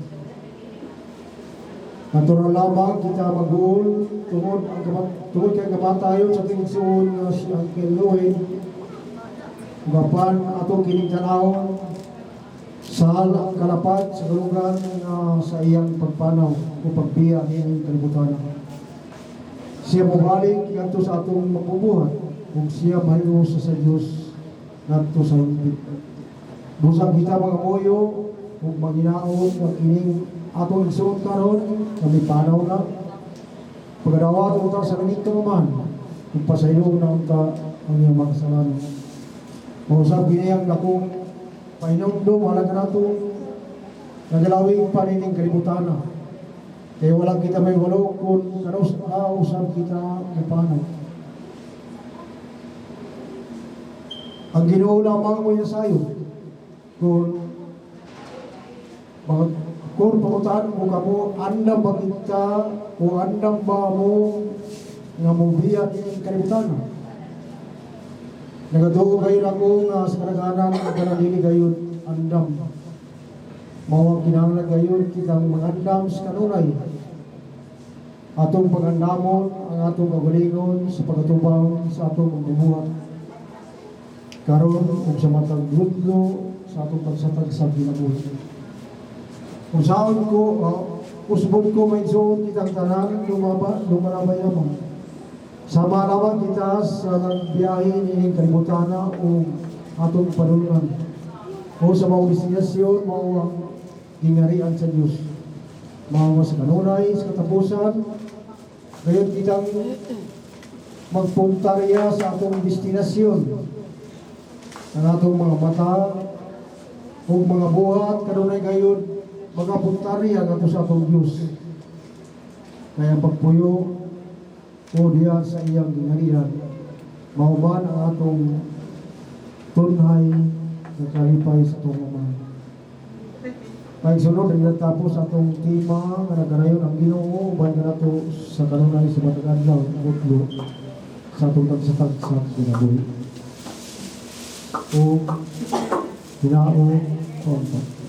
Natural lamang kita mag-uul, tungod kay kamatayon sa tingsuon nga siyang kiluhin. Ugapan ato kining tanawon, sa kalapad, sa kalugan sa iyang pagpanaw o pagbiya ng kalibutan. Siya mabalik ganito sa atong magbubuhat kung siya mahiro sa Diyos ganito sa higit. Busang kita mga moyo kung maginaon ng ining atong isuot karon kami panaw na pagkadawat utang sa langit ka naman kung pasayo na unta ang iyang mga kasalanan. Mausap ginayang lakong Painumdum, wala ka na ito. Nagalawing panining kalibutan na. Kaya wala kita may walo kung usap kita mapanag. Ang Ginoo lamang mo sayo. Kung pangutaan mo kamo, andam ba kita o andam ba mo nga mubiyat yung kalibutan na. Nagatuo kayo lang ko nga sa karaganan ang kanalini kayo andam. Mawag kinahanglan gayon kitang magandam sa kanunay. Atong pagandamon ang atong kagalingon sa pagkatubang sa atong pagbubuhat. Karon kung sa matang gudlo sa atong pagsatag sa ginabuhi. Kung saan ko, usbon ko may suot kitang tanan, lumalabay naman. Sama naman kita sa nagbiyahe nining kalibutana o atong panunan. O sa mga destinasyon, mga gingarian sa Diyos. Mga sa kanunay, sa katapusan, ngayon kitang magpuntarya sa atong destinasyon. Ang atong mga mata o mga buhat, kanunay ngayon, magapuntarya nga sa atong Diyos. Kaya pagpuyo o diya sa iyang gingarian, mauban ang atong tunhay na kalipay sa atong Ama. Kaya sunod, rin natapos atong tema nga nagarayon ang Ginoo uban nga nato sa kanunay sa matag adlaw utlo sa atong tagsatag sa kinabuhi. O tinao kontak.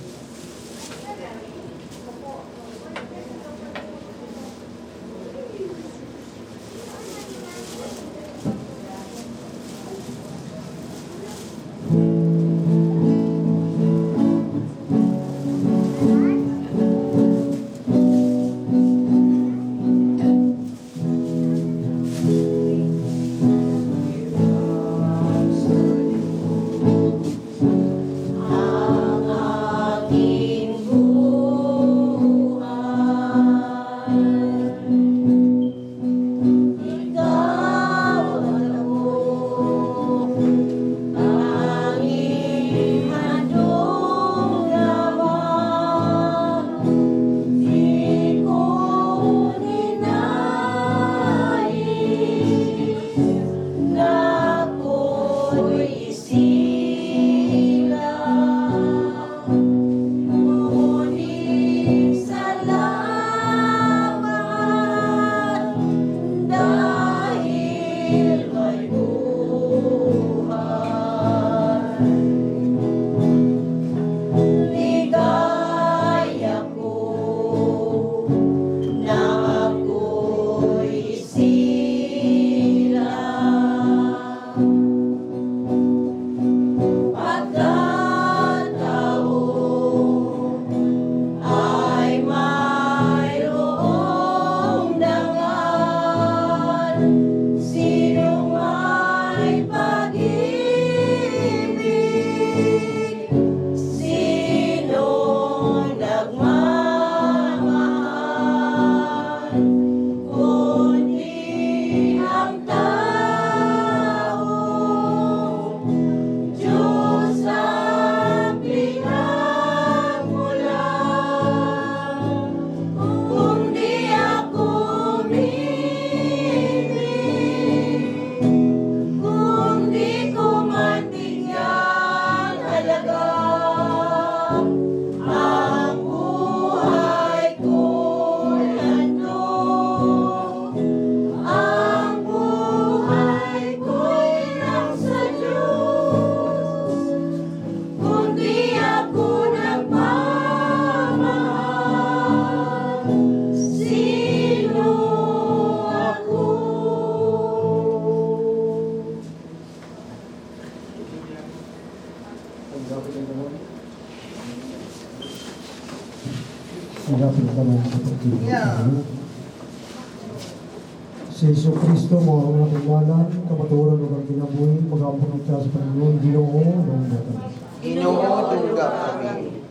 Si Yesu Kristo, mga unang iwanan, kapaturan ng ang kinabuhi, mag-ampun ng sa Panginoon, Ginoo, ng datan. Ginoo, dungga kami.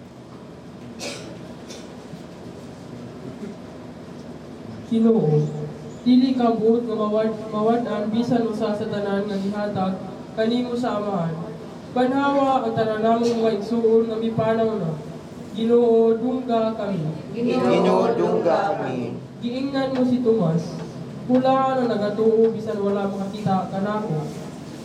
Ginoo, dili ka buot nga mawad-an bisan usa sa tanan nga gihatag kanimo sa amahan. Banhawa ang tanan-namong mga igsuon nga mipanaw na. Ginoo dungga kami. Ginoo dungga kami. Giingnan mo si Tomas. Pula na nagatuo bisan wala makakita kanako.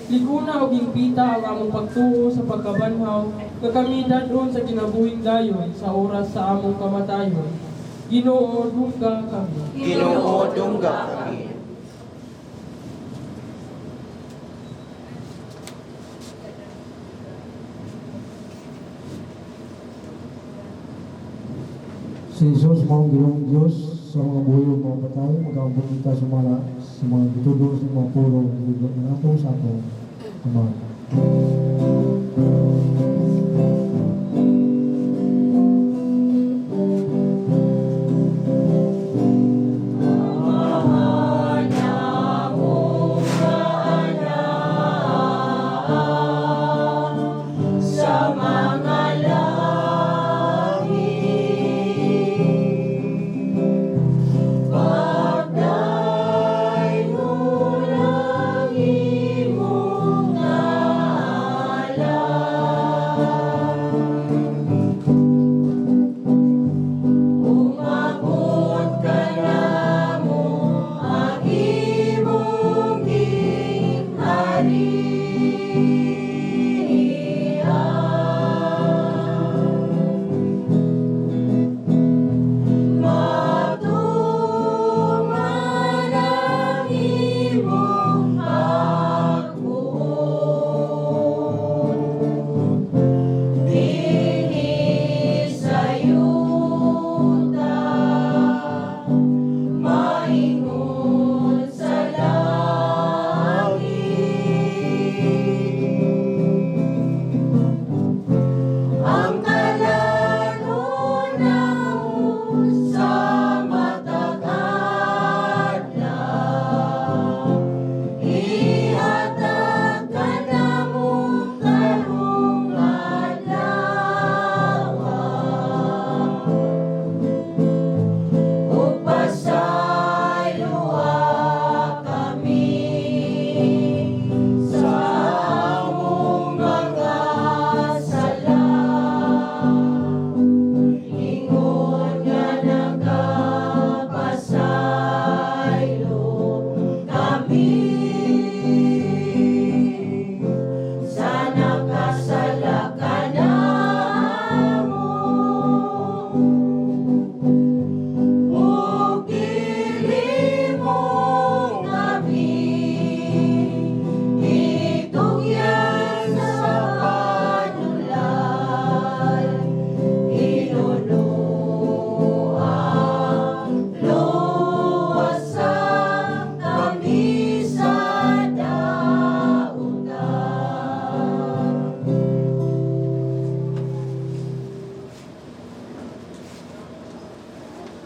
Liguna og gimpita ang among pagtuo sa pagkabanhaw nga kami dadon sa kinabuhing dayon sa oras sa among kamatayon. Ginoo dungga kami. Ginoo dungga kami. Si Jesus, mga Ginoong Diyos, sa mga buhay ng mga patay, mag-aambot kita sa mga bitudo sa mga pulong ng ato sa ato. Amen.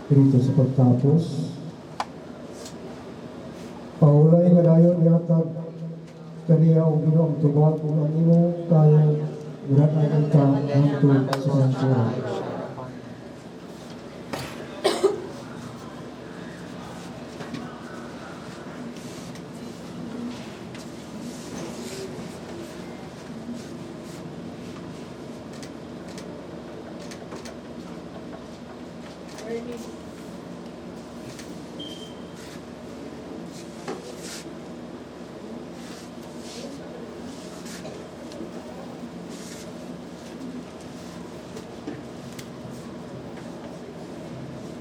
Dito sa pagtapos, paulay nga dayon yatag kaniya o Ginoong tubag kung ang imo kaya guranan ka hangtod sa sansura.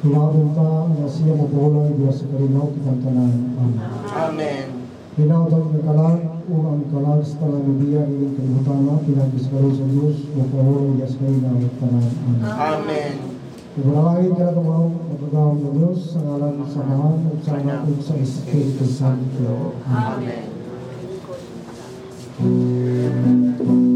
Hinawin ta nga siya mapulay diya sa kalinaw kitang tanan. Amen. Amen. Hinawin nga kalag o ang kalag sa talang biya iling kalibutana pinagbiskaro sa Diyos mapulay diya sa kalinaw tanan. Amen. Amen. Ibalangin ka na tumawag magagawang ng Diyos sa ngalan sa Anak at sa Anak at sa Espiritu Santo. Amen. Amen.